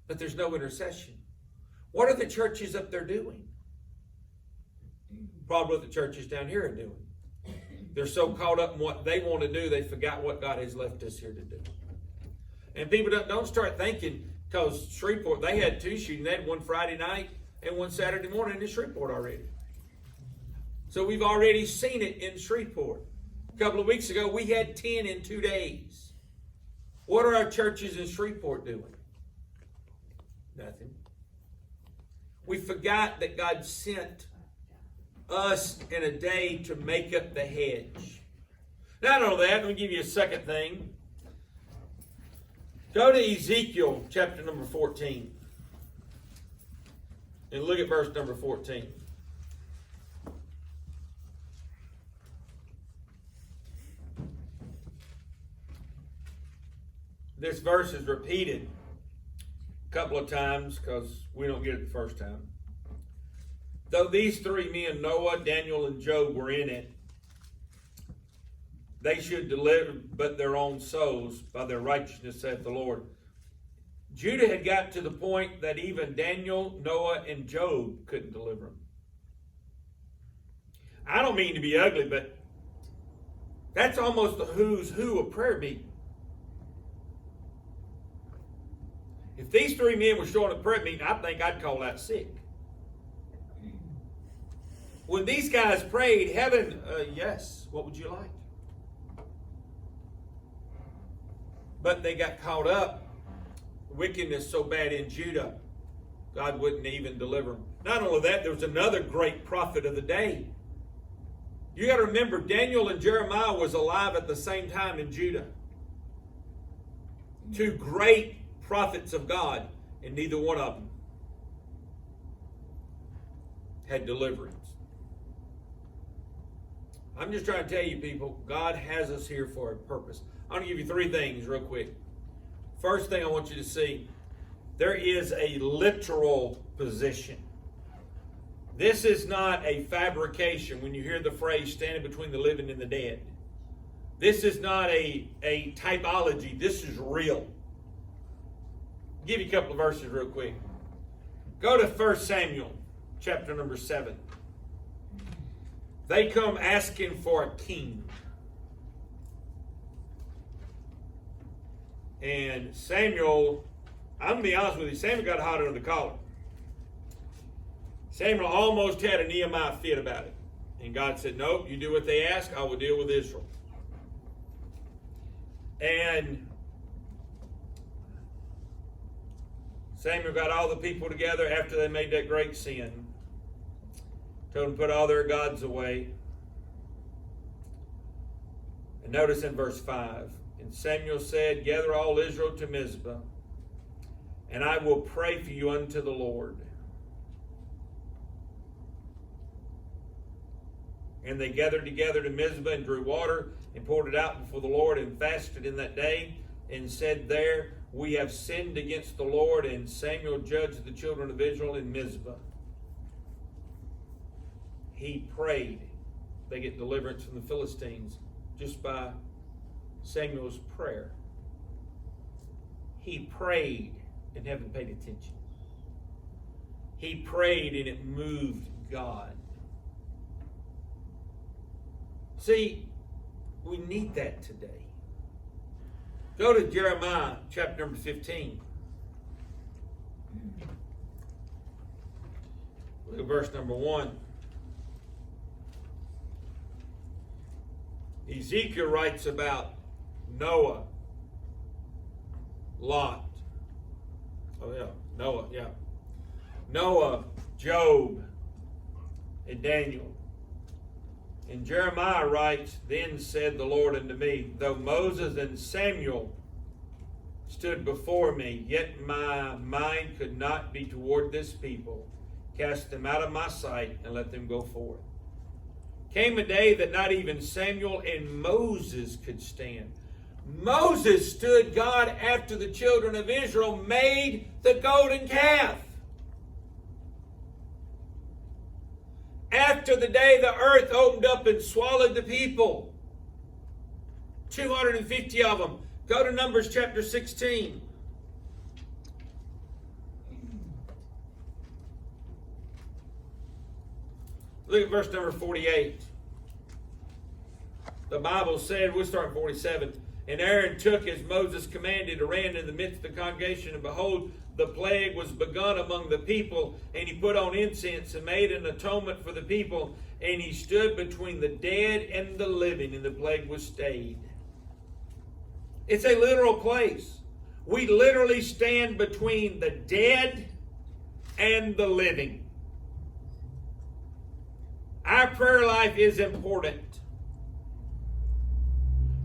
but there's no intercession. What are the churches up there doing? Probably what the churches down here are doing. They're so caught up in what they want to do, they forgot what God has left us here to do. And people don't start thinking, because Shreveport, they had 2 shootings. They had one Friday night and one Saturday morning in Shreveport already. So we've already seen it in Shreveport. A couple of weeks ago, we had 10 in 2 days. What are our churches in Shreveport doing? Nothing. We forgot that God sent us in a day to make up the hedge. Not only that, let me give you a second thing. Go to Ezekiel chapter number 14. And look at verse number 14. This verse is repeated a couple of times because we don't get it the first time. Though these 3 men, Noah, Daniel, and Job, were in it, they should deliver but their own souls by their righteousness, saith the Lord. Judah had got to the point that even Daniel, Noah, and Job couldn't deliver them. I don't mean to be ugly, but that's almost the who's who of prayer meeting. If these 3 men were showing a prayer meeting, I think I'd call that sick. When these guys prayed, heaven, yes, what would you like? But they got caught up. Wickedness so bad in Judah, God wouldn't even deliver them. Not only that, there was another great prophet of the day. You got to remember, Daniel and Jeremiah was alive at the same time in Judah. 2 great prophets of God, and neither one of them had deliverance. I'm just trying to tell you, people, God has us here for a purpose. I'm going to give you 3 things real quick. First thing I want you to see, there is a literal position. This is not a fabrication when you hear the phrase standing between the living and the dead. This is not a typology. This is real. I'll give you a couple of verses real quick. Go to 1 Samuel chapter number 7. They come asking for a king. And Samuel, I'm going to be honest with you, Samuel got hot under the collar. Samuel almost had a Nehemiah fit about it. And God said, nope, you do what they ask, I will deal with Israel. And Samuel got all the people together after they made that great sin. Told them to put all their gods away. And notice in verse 5, and Samuel said, gather all Israel to Mizpah, and I will pray for you unto the Lord. And they gathered together to Mizpah and drew water and poured it out before the Lord and fasted in that day and said there, we have sinned against the Lord. And Samuel judged the children of Israel in Mizpah. He prayed. They get deliverance from the Philistines just by Samuel's prayer. He prayed and heaven paid attention. He prayed and it moved God. See, we need that today. Go to Jeremiah chapter number 15. Look at verse number 1. Ezekiel writes about Noah, Lot. Oh yeah, Noah, yeah. Noah, Job, and Daniel. And Jeremiah writes, then said the Lord unto me, though Moses and Samuel stood before me, yet my mind could not be toward this people. Cast them out of my sight and let them go forth. Came a day that not even Samuel and Moses could stand. Moses stood God after the children of Israel made the golden calf. After the day the earth opened up and swallowed the people. 250 of them. Go to Numbers chapter 16. Look at verse number 48. The Bible said, we'll start in 47. And Aaron took as Moses commanded, and ran in the midst of the congregation, and behold, the plague was begun among the people, and he put on incense and made an atonement for the people, and he stood between the dead and the living, and the plague was stayed. It's a literal place. We literally stand between the dead and the living. Our prayer life is important.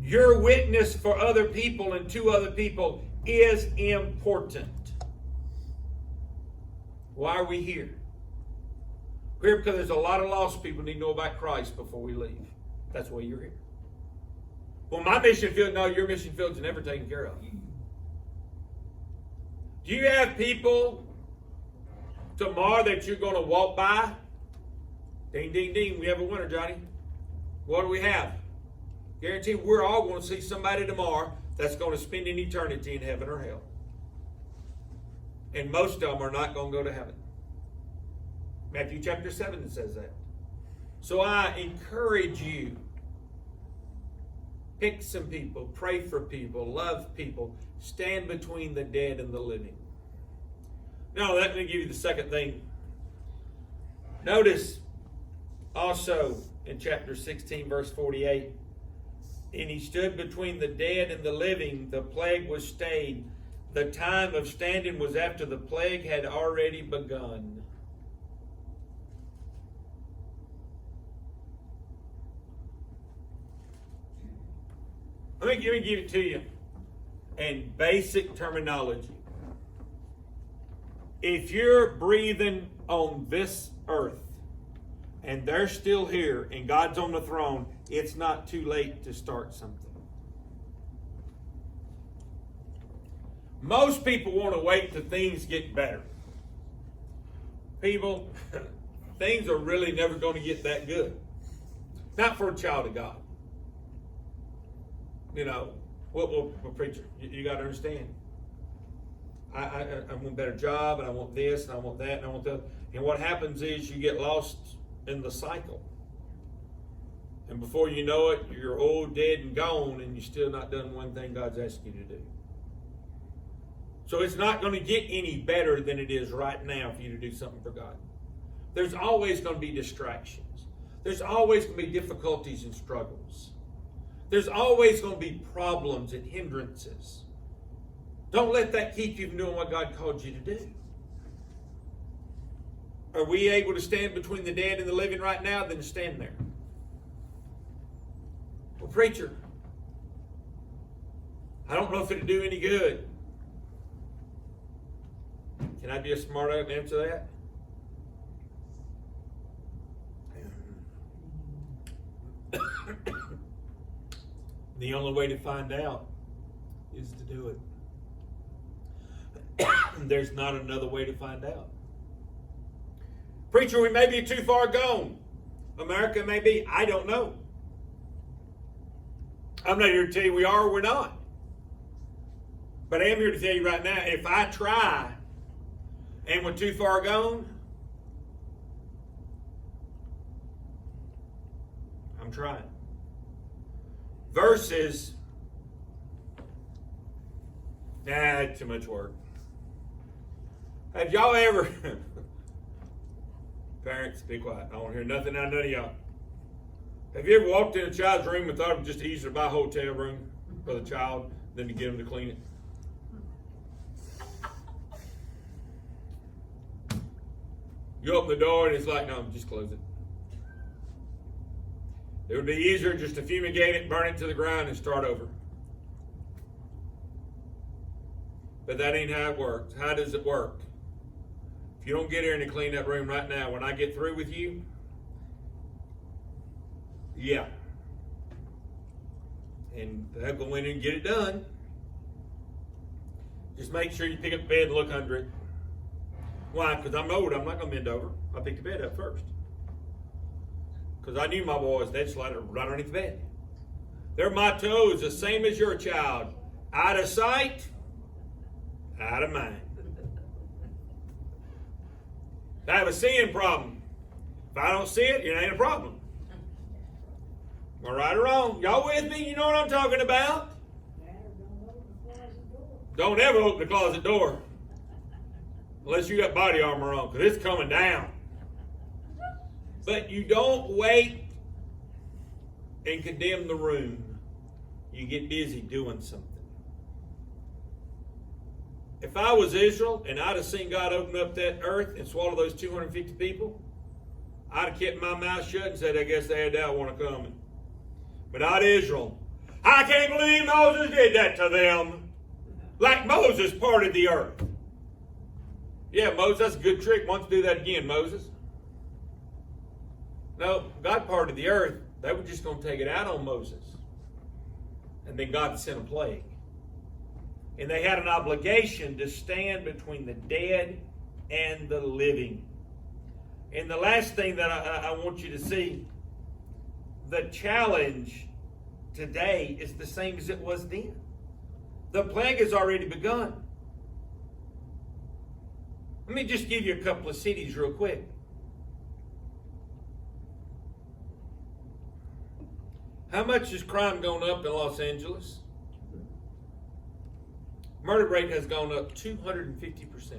Your witness for other people and to other people is important. Why are we here? We're here because there's a lot of lost people who need to know about Christ before we leave. That's why you're here. Well, my mission field, no, your mission field's never taken care of. Do you have people tomorrow that you're going to walk by? Ding, ding, ding. We have a winner, Johnny. What do we have? Guarantee we're all going to see somebody tomorrow that's going to spend an eternity in heaven or hell. And most of them are not going to go to heaven. Matthew chapter 7 says that. So I encourage you, pick some people, pray for people, love people, stand between the dead and the living. Now, let me give you the second thing. Notice also in chapter 16, verse 48, and he stood between the dead and the living, the plague was stayed. The time of standing was after the plague had already begun. Let me give it to you in basic terminology. If you're breathing on this earth and they're still here and God's on the throne, it's not too late to start something. Most people want to wait till things get better. People, things are really never going to get that good. Not for a child of God. You know, well preacher, you got to understand. I want a better job, and I want this, and I want that, and I want that. And what happens is you get lost in the cycle. And before you know it, you're old, dead, and gone, and you're still not done one thing God's asked you to do. So it's not going to get any better than it is right now for you to do something for God. There's always going to be distractions. There's always going to be difficulties and struggles. There's always going to be problems and hindrances. Don't let that keep you from doing what God called you to do. Are we able to stand between the dead and the living right now? Then stand there. Well, preacher, I don't know if it'll do any good. Can I be a smart aleck and answer that? The only way to find out is to do it. There's not another way to find out. Preacher, we may be too far gone. America may be. I don't know. I'm not here to tell you we are or we're not. But I am here to tell you right now, if I try and we're too far gone, I'm trying. Versus, too much work. Have y'all ever, parents, be quiet. I don't want to hear nothing out of none of y'all. Have you ever walked in a child's room and thought it was just easier to buy a hotel room for the child than to get them to clean it? You open the door and it's like, no, just close it. It would be easier just to fumigate it, burn it to the ground, and start over. But that ain't how it works. How does it work? If you don't get here and clean that room right now, when I get through with you, yeah. And they'll go in and get it done. Just make sure you pick up the bed and look under it. Why? Because I'm old. I'm not going to bend over. I pick the bed up first. Because I knew my boys, they'd slide it right underneath the bed. Their motto is the same as your child. Out of sight, out of mind. I have a seeing problem. If I don't see it, it ain't a problem. Am I right or wrong? Y'all with me? You know what I'm talking about? Don't ever open the closet door. Unless you got body armor on, because it's coming down. But you don't wait and condemn the room. You get busy doing something. If I was Israel and I'd have seen God open up that earth and swallow those 250 people, I'd have kept my mouth shut and said, I guess they had that want to come. But not Israel. I can't believe Moses did that to them. Like Moses parted the earth. Yeah, Moses, that's a good trick. Why don't you do that again, Moses? No, God parted the earth. They were just going to take it out on Moses. And then God sent a plague. And they had an obligation to stand between the dead and the living. And the last thing that I want you to see, the challenge today is the same as it was then. The plague has already begun. Let me just give you a couple of cities real quick. How much has crime gone up in Los Angeles? Murder rate has gone up 250%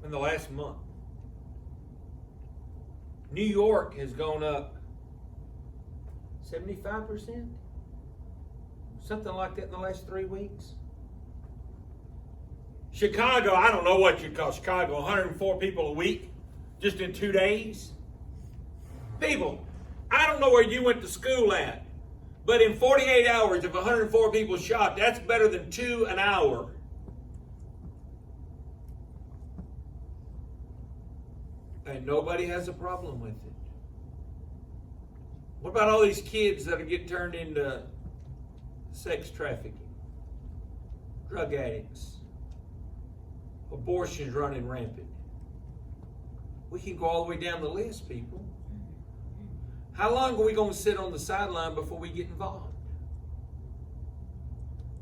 in the last month. New York has gone up 75%? Something like that in the last 3 weeks. Chicago, I don't know what you'd call Chicago, 104 people a week, just in 2 days. People, I don't know where you went to school at, but in 48 hours, if 104 people shot, that's better than 2 an hour. And nobody has a problem with it. What about all these kids that get turned into sex trafficking, drug addicts, abortions running rampant? We can go all the way down the list, people. How long are we going to sit on the sideline before we get involved?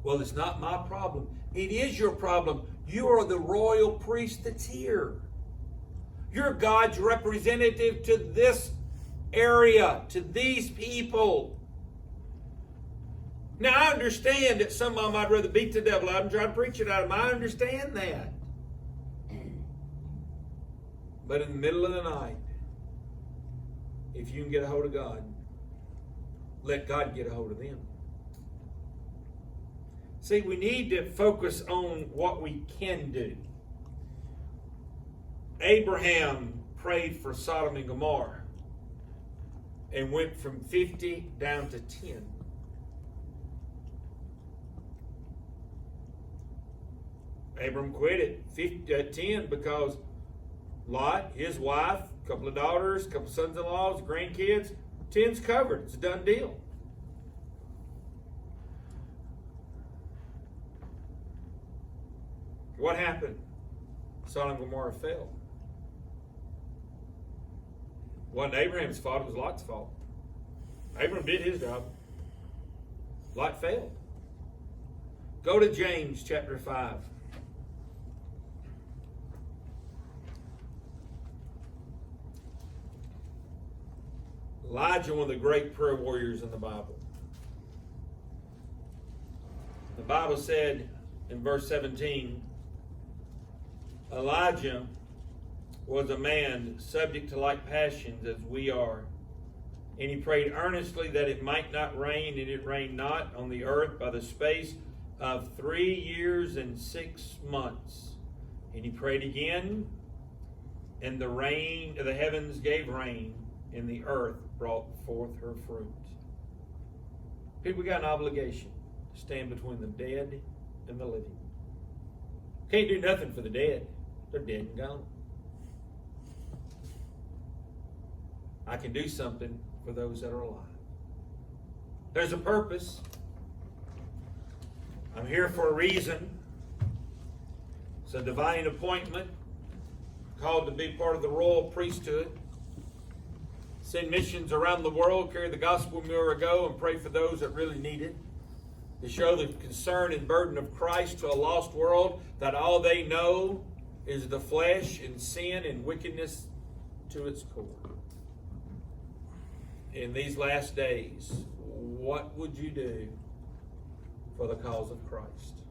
Well, it's not my problem. It is your problem. You are the royal priest that's here. You're God's representative to this area, to these people. Now, I understand that some of them I'd rather beat the devil out and try to preach it out of them. I understand that. But in the middle of the night, if you can get a hold of God, let God get a hold of them. See, we need to focus on what we can do. Abraham prayed for Sodom and Gomorrah and went from 50 down to 10. Abram quit at 10 because Lot, his wife, a couple of daughters, a couple of sons-in-laws, grandkids, 10's covered. It's a done deal. What happened? Sodom and Gomorrah fell. It wasn't Abraham's fault, it was Lot's fault. Abram did his job. Lot failed. Go to James chapter 5. Elijah, one of the great prayer warriors in the Bible. The Bible said in verse 17, Elijah was a man subject to like passions as we are. And he prayed earnestly that it might not rain, and it rained not on the earth by the space of 3 years and 6 months. And he prayed again, and the heavens gave rain, and the earth brought forth her fruit. People, we got an obligation to stand between the dead and the living. Can't do nothing for the dead. They're dead and gone. I can do something for those that are alive. There's a purpose. I'm here for a reason. It's a divine appointment, called to be part of the royal priesthood. Send missions around the world, carry the gospel wherever we go, and pray for those that really need it. To show the concern and burden of Christ to a lost world, that all they know is the flesh and sin and wickedness to its core. In these last days, what would you do for the cause of Christ?